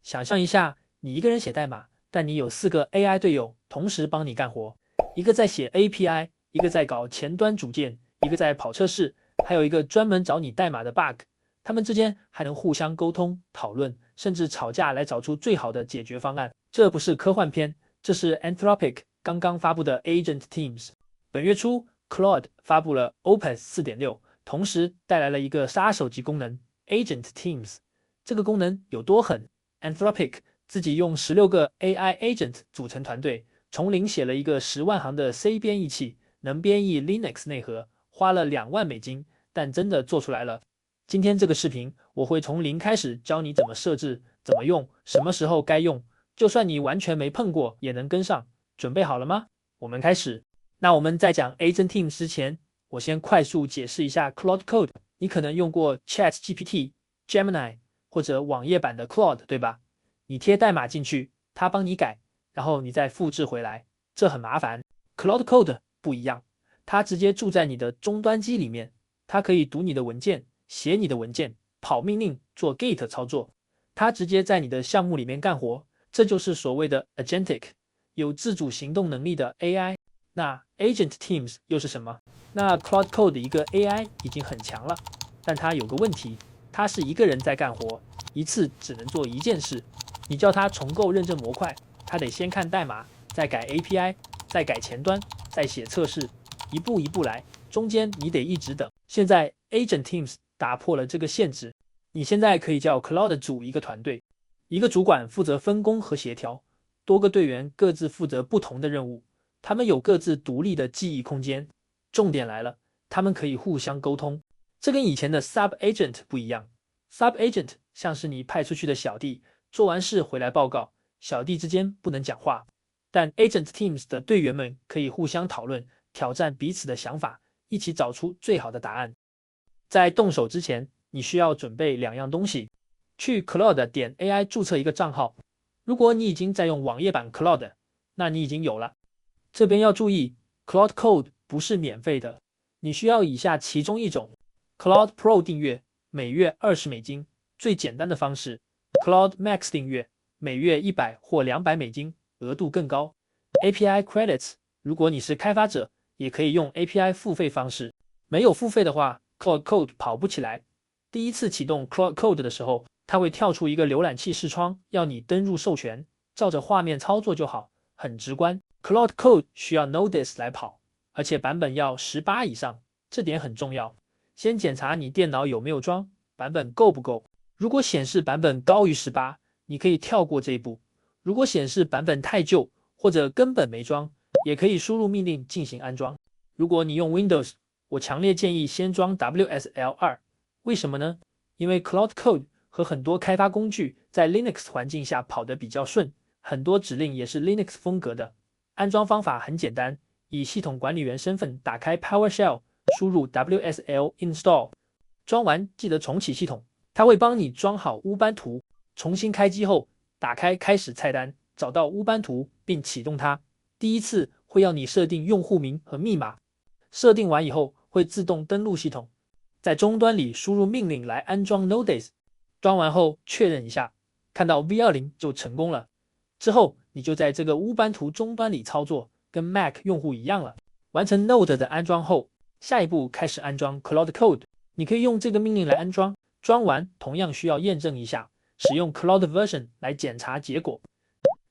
想象一下，你一個人寫代碼，但你有4個 AI 隊友同時幫你幹活，一個在寫 API， 一個在搞前端組件，一個在跑測試，還有一個專門找你代碼的 bug。他們之間還能互相溝通、討論，甚至吵架來找出最好的解決方案。這不是科幻片，這是 Anthropic 剛剛發布的 Agent Teams。本月初 ，Claude 發布了 Opus 4.6，同時帶來了一個殺手級功能 Agent Teams。這個功能有多狠 ？Anthropic 自己用16個 AI Agent 組成團隊，從零寫了一個10萬行的 C 編譯器，能編譯 Linux 內核，花了2萬美金，但真的做出來了。今天這個視頻，我會從零開始教你怎麼設置、怎麼用、什麼時候該用，就算你完全沒碰過也能跟上。準備好了嗎？我們開始。那我們在講 Agent Teams 之前，我先快速解釋一下 Claude Code。你可能用過 ChatGPT、Gemini 或者網頁版的 Claude， 對吧？你貼代碼進去，它幫你改，然後你再複製回來，這很麻煩。Claude Code 不一樣，它直接住在你的終端機裡面，它可以讀你的文件，寫你的文件，跑命令，做 Git 操作，它直接在你的項目裡面幹活，這就是所謂的 Agentic， 有自主行動能力的 AI。那 Agent Teams 又是什麼？那 Claude Code 的一個 AI 已經很強了，但它有個問題，它是一個人在幹活，一次只能做一件事。你叫它重構認證模塊，它得先看代碼，再改 API， 再改前端，再寫測試，一步一步來，中間你得一直等。現在 Agent Teams 打破了這個限制，你現在可以叫 Claude 組一個團隊，一個主管負責分工和協調，多個隊員各自負責不同的任務，他們有各自獨立的記憶空間。重點來了，他們可以互相溝通，這跟以前的 Sub Agent 不一樣。Sub Agent 像是你派出去的小弟，做完事回來報告，小弟之間不能講話。但 Agent Teams 的隊員們可以互相討論，挑戰彼此的想法，一起找出最好的答案。在動手之前，你需要準備2樣東西。去 Claude.ai 註冊一個賬號。如果你已經在用網頁版 Claude， 那你已經有了。這邊要注意 ，Claude Code 不是免費的，你需要以下其中一種 ：Claude Pro 訂閱，每月20美金，最簡單的方式 ；Claude Max 訂閱，每月100或200美金，額度更高。API Credits， 如果你是開發者，也可以用 API 付費方式。沒有付費的話， Claude Code 跑不起來。第一次啟動 Claude Code 的時候，它會跳出一個瀏覽器視窗，要你登入授權，照着畫面操作就好，很直觀。Claude Code 需要 Node.js 來跑，而且版本要18以上，這點很重要。先檢查你電腦有沒有裝，版本夠不夠。如果顯示版本高於18，你可以跳過這一步。如果顯示版本太舊，或者根本沒裝，也可以輸入命令進行安裝。如果你用 Windows， 我強烈建議先裝 WSL2。為什麼呢？因為 Claude Code 和很多開發工具在 Linux 環境下跑得比較順，很多指令也是 Linux 風格的。安裝方法很簡單，以系統管理員身份打開 PowerShell， 輸入 WSL install， 裝完記得重啟系統，它會幫你裝好烏班圖。重新開機後，打開開始菜單，找到烏班圖並啟動它。第一次會要你設定用戶名和密碼，設定完以後會自動登錄系統，在終端裡輸入命令來安裝 Node.js， 裝完後確認一下，看到 V20 就成功了。之後你就在這個烏班圖終端裡操作，跟 Mac 用戶一樣了。完成 Node 的安裝後，下一步開始安裝 Claude Code。你可以用這個命令來安裝，裝完同樣需要驗證一下，使用 Claude Version 來檢查結果。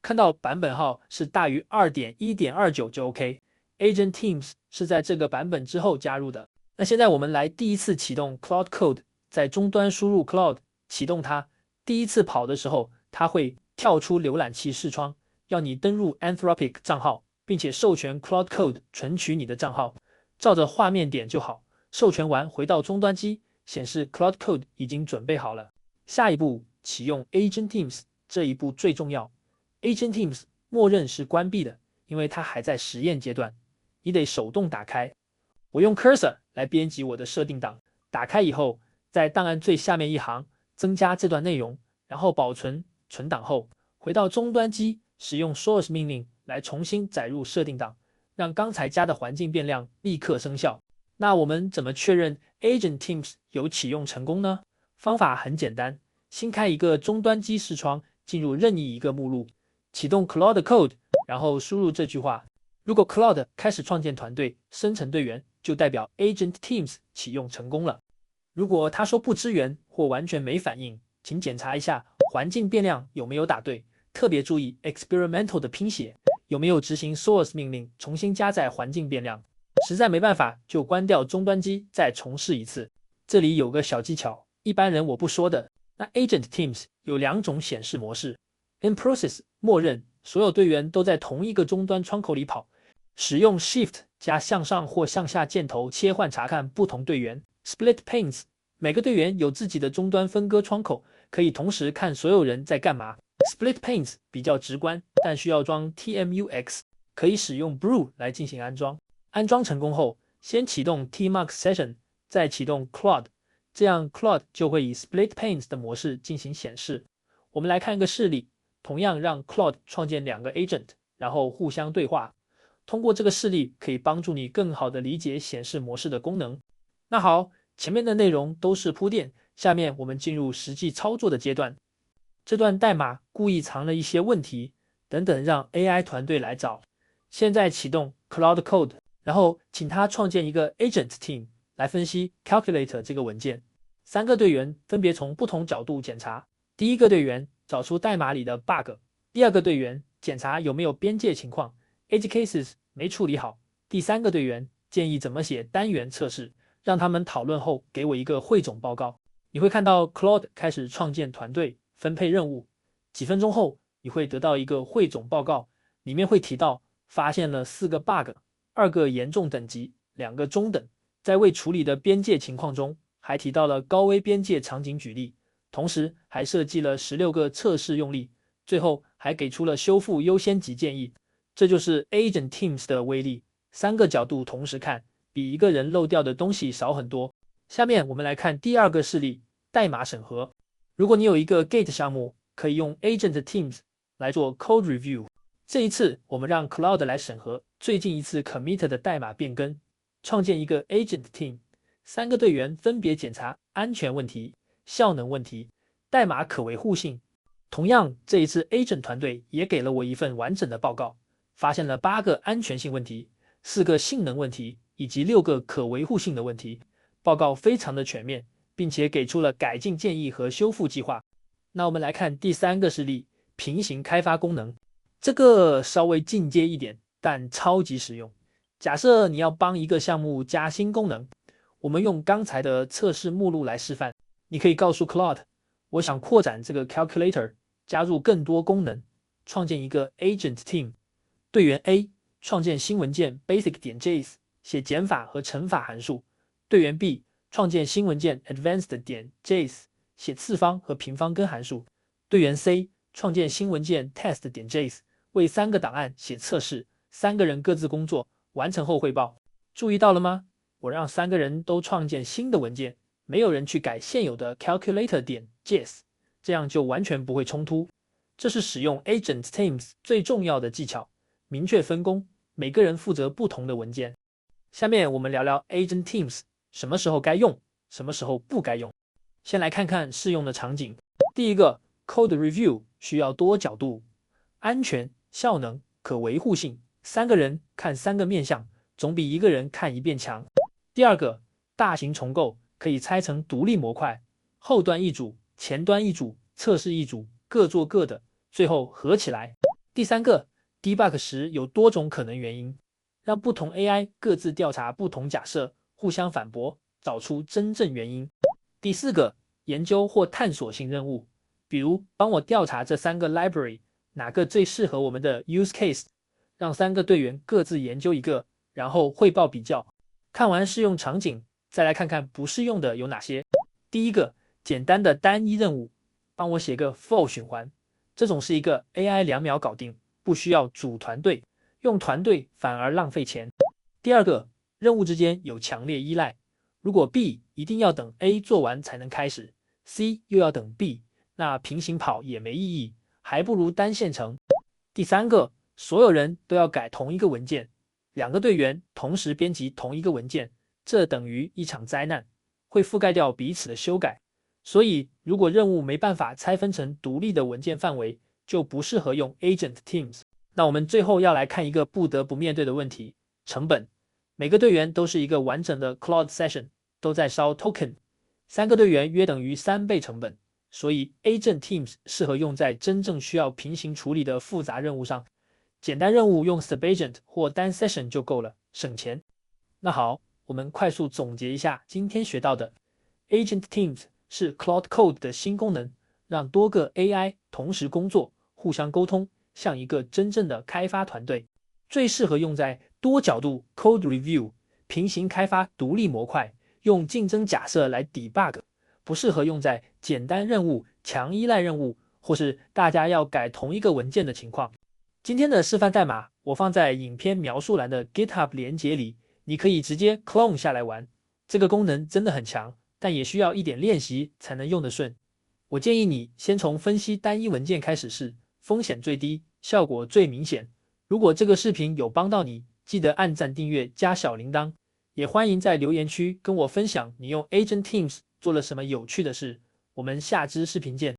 看到版本號是大於 2.1.29 就 OK。Agent Teams 是在這個版本之後加入的。那現在我們來第一次啟動 Claude Code， 在終端輸入 Claude， 啟動它。第一次跑的時候，它會跳出瀏覽器視窗，要你登入 Anthropic 賬號，並且授權 Claude Code 存取你的賬號，照着畫面點就好。授權完回到終端機，顯示 Claude Code 已經準備好了。下一步啟用 Agent Teams， 這一步最重要。Agent Teams 默認是關閉的，因為它還在實驗階段，你得手動打開。我用 Cursor 來編輯我的設定檔，打開以後，在檔案最下面一行增加這段內容，然後保存。存檔後，回到終端機，使用 source 命令來重新載入設定檔，讓剛才加的環境變量立刻生效。那我們怎麼確認 Agent Teams 有啟用成功呢？方法很簡單，新開一個終端機視窗，進入任意一個目錄，啟動 Claude Code， 然後輸入這句話。如果 Claude 開始創建團隊、生成隊員，就代表 Agent Teams 啟用成功了。如果他說不支援或完全沒反應，請檢查一下環境變量有沒有打對，特別注意 experimental 的拼寫，有沒有執行 source 命令重新加載環境變量。實在沒辦法，就關掉終端機再重試一次。這裡有個小技巧，一般人我不說的。那 Agent Teams 有2種顯示模式 ：In Process 默認所有隊員都在同一個終端窗口裡跑，使用 Shift 加向上或向下箭頭切換查看不同隊員 ；Split Panes 每個隊員有自己的終端分割窗口，可以同時看所有人在幹嘛。Split Panes 比較直觀，但需要裝 TMUX， 可以使用 Brew 來進行安裝。安裝成功後，先啟動 Tmux Session， 再啟動 Claude， 這樣 Claude 就會以 Split Panes 的模式進行顯示。我們來看一個示例，同樣讓 Claude 創建2個 Agent， 然後互相對話。通過這個示例，可以幫助你更好地理解顯示模式的功能。那好，前面的內容都是鋪墊，下面我們進入實際操作的階段。這段代碼故意藏了一些問題，等等讓 AI 團隊來找。現在啟動 Claude Code， 然後請他創建一個 Agent Team 來分析 Calculator 這個文件。3個隊員分別從不同角度檢查。第一個隊員找出代碼裡的 bug， 第二個隊員檢查有沒有邊界情況 ，edge cases 沒處理好。第三個隊員建議怎麼寫單元測試，讓他們討論後給我一個匯總報告。你會看到 Claude 開始創建團隊，分配任務。幾分鐘後，你會得到一個匯總報告，裡面會提到發現了4個 bug， 2個嚴重等級，2個中等。在未處理的邊界情況中，還提到了高危邊界場景舉例，同時還設計了16個測試用例，最後還給出了修復優先級建議。這就是 Agent Teams 的威力，3個角度同時看，比一個人漏掉的東西少很多。下面我們來看第2個示例，代碼審核。如果你有一個 Git 項目，可以用 Agent Teams 來做 Code Review。這一次，我們讓 Claude 來審核最近一次 commit 的代碼變更，創建一個 Agent Team。3個隊員分別檢查安全問題、效能問題、代碼可維護性。同樣，這一次 Agent 團隊也給了我一份完整的報告，發現了8個安全性問題、4個性能問題以及6個可維護性的問題。報告非常的全面，並且給出了改進建議和修復計劃。那我們來看第3個示例，平行開發功能。這個稍微進階一點，但超級實用。假設你要幫一個項目加新功能，我們用剛才的測試目錄來示範。你可以告訴 Claude， 我想擴展這個 Calculator， 加入更多功能，創建一個 Agent Team。隊員 A 創建新文件 basic.js， 寫減法和乘法函數。隊員 B 創建新文件 advanced.js， 寫次方和平方根函數。隊員 C 創建新文件 test.js， 為3個檔案寫測試。3個人各自工作，完成後匯報。注意到了嗎？我讓3個人都創建新的文件，沒有人去改現有的 calculator.js， 這樣就完全不會衝突。這是使用 Agent Teams 最重要的技巧，明確分工，每個人負責不同的文件。下面我們聊聊 Agent Teams 什麼時候該用，什麼時候不該用。先來看看適用的場景。第一個 Code Review 需要多角度，安全、效能、可維護性，3個人看3個面向，總比1個人看一遍強。第二個大型重構可以拆成獨立模塊，後端一組，前端一組，測試一組，各做各的，最後合起來。第三個 Debug 時有多種可能原因，讓不同 AI 各自調查不同假設，互相反駁，找出真正原因。第四個研究或探索性任務，比如幫我調查這3個 library 哪個最適合我們的 use case， 讓3個隊員各自研究一個，然後匯報比較。看完適用場景，再來看看不適用的有哪些。第一個，簡單的單一任務，幫我寫個 for 循環，這種是一個 AI 2秒搞定，不需要組團隊，用團隊反而浪費錢。第二個，任務之間有強烈依賴，如果 B 一定要等 A 做完才能開始， C 又要等 B， 那平行跑也沒意義，還不如單線程。第三個，所有人都要改同一個文件，2個隊員同時編輯同一個文件，這等於一場災難，會覆蓋掉彼此的修改。所以如果任務沒辦法拆分成獨立的文件範圍，就不適合用 Agent Teams。那我們最後要來看一個不得不面對的問題：成本。每個隊員都是一個完整的 Claude Session， 都在燒 Token，3個隊員約等於3倍成本。所以 Agent Teams 適合用在真正需要平行處理的複雜任務上，簡單任務用 Subagent 或單 Session 就夠了，省錢。那好，我們快速總結一下今天學到的。Agent Teams 是 Claude Code 的新功能，讓多個 AI 同時工作，互相溝通，像一個真正的開發團隊。最適合用在多角度 Code Review、平行開發獨立模塊，用競爭假設來 debug。不適合用在簡單任務、強依賴任務，或是大家要改同一個文件的情況。今天的示範代碼我放在影片描述欄的 GitHub 連結裡，你可以直接 clone 下來玩。這個功能真的很強，但也需要一點練習才能用得順。我建議你先從分析單一文件開始試，風險最低，效果最明顯。如果這個視頻有幫到你，記得按讚、訂閱、加小鈴鐺，也歡迎在留言區跟我分享你用 Agent Teams做了什麼有趣的事？我們下支視頻見。